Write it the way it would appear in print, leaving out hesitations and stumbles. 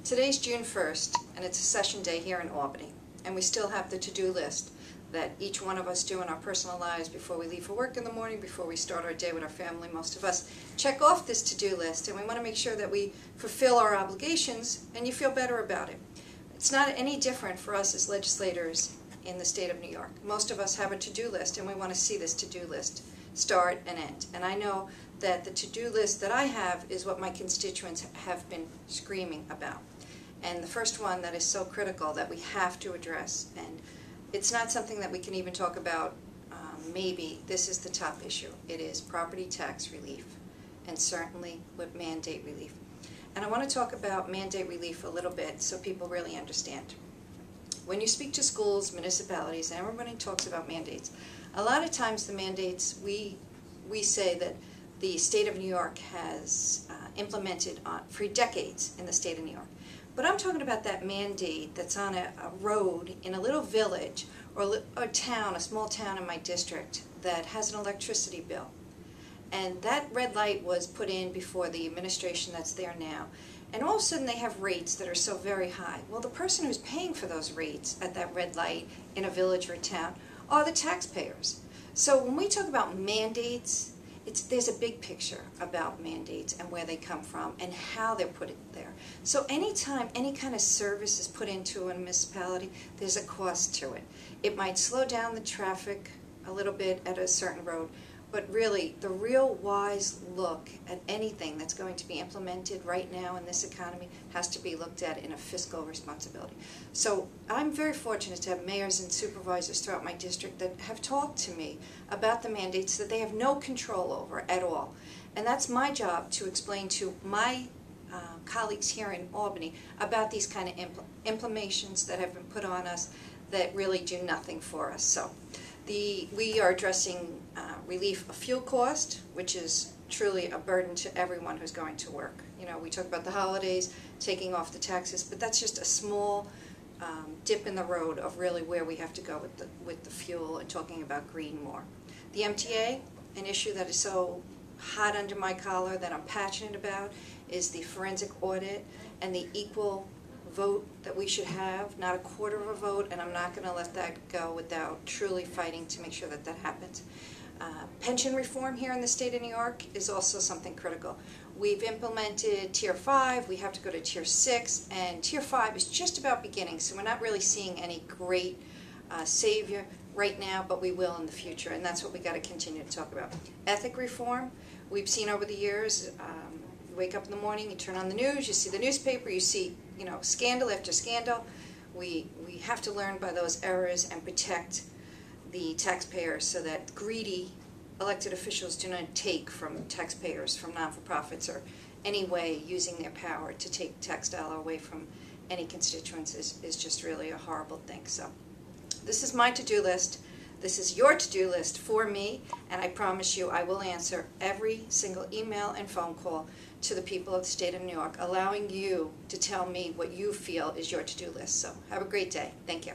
Today's June 1st, and it's a session day here in Albany, and we still have the to-do list that each one of us do in our personal lives before we leave for work in the morning, before we start our day with our family. Most of us check off this to-do list, and we want to make sure that we fulfill our obligations, and you feel better about it. It's not any different for us as legislators in the state of New York. Most of us have a to-do list, and we want to see this to-do list start and end. And I know that the to-do list that I have is what my constituents have been screaming about. And the first one that is so critical that we have to address, and it's not something that we can even talk about, maybe this is the top issue. It is property tax relief, and certainly with mandate relief. And I want to talk about mandate relief a little bit so people really understand. When you speak to schools, municipalities, and everybody talks about mandates, a lot of times the mandates, we say that the state of New York has implemented for decades in the state of New York. But I'm talking about that mandate that's on a road in a little village or a town, a small town in my district that has an electricity bill. And that red light was put in before the administration that's there now. And all of a sudden they have rates that are so very high. Well, the person who's paying for those rates at that red light in a village or a town are the taxpayers. So when we talk about mandates, there's a big picture about mandates and where they come from and how they're put there. So anytime any kind of service is put into a municipality, there's a cost to it. It might slow down the traffic a little bit at a certain road, but really the real wise look at anything that's going to be implemented right now in this economy has to be looked at in a fiscal responsibility. So I'm very fortunate to have mayors and supervisors throughout my district that have talked to me about the mandates that they have no control over at all. And that's my job to explain to my colleagues here in Albany about these kind of implementations that have been put on us that really do nothing for us. So we are addressing relief of fuel cost, which is truly a burden to everyone who's going to work. You know, we talk about the holidays, taking off the taxes, but that's just a small dip in the road of really where we have to go with the fuel and talking about green more. The MTA, an issue that is so hot under my collar that I'm passionate about, is the forensic audit and the equal vote that we should have, not a quarter of a vote, and I'm not going to let that go without truly fighting to make sure that that happens. Pension reform here in the state of New York is also something critical. We've implemented Tier 5, we have to go to Tier 6, and Tier 5 is just about beginning, so we're not really seeing any great savior right now, but we will in the future, and that's what we got to continue to talk about. Ethic reform, we've seen over the years, you wake up in the morning, you turn on the news, you see the newspaper, you see, you know, scandal after scandal. We have to learn by those errors and protect the taxpayers so that greedy elected officials do not take from taxpayers, from non-for-profits, or any way using their power to take tax dollar away from any constituents is just really a horrible thing. So this is my to-do list. This is your to-do list for me, and I promise you I will answer every single email and phone call to the people of the state of New York, allowing you to tell me what you feel is your to-do list. So have a great day. Thank you.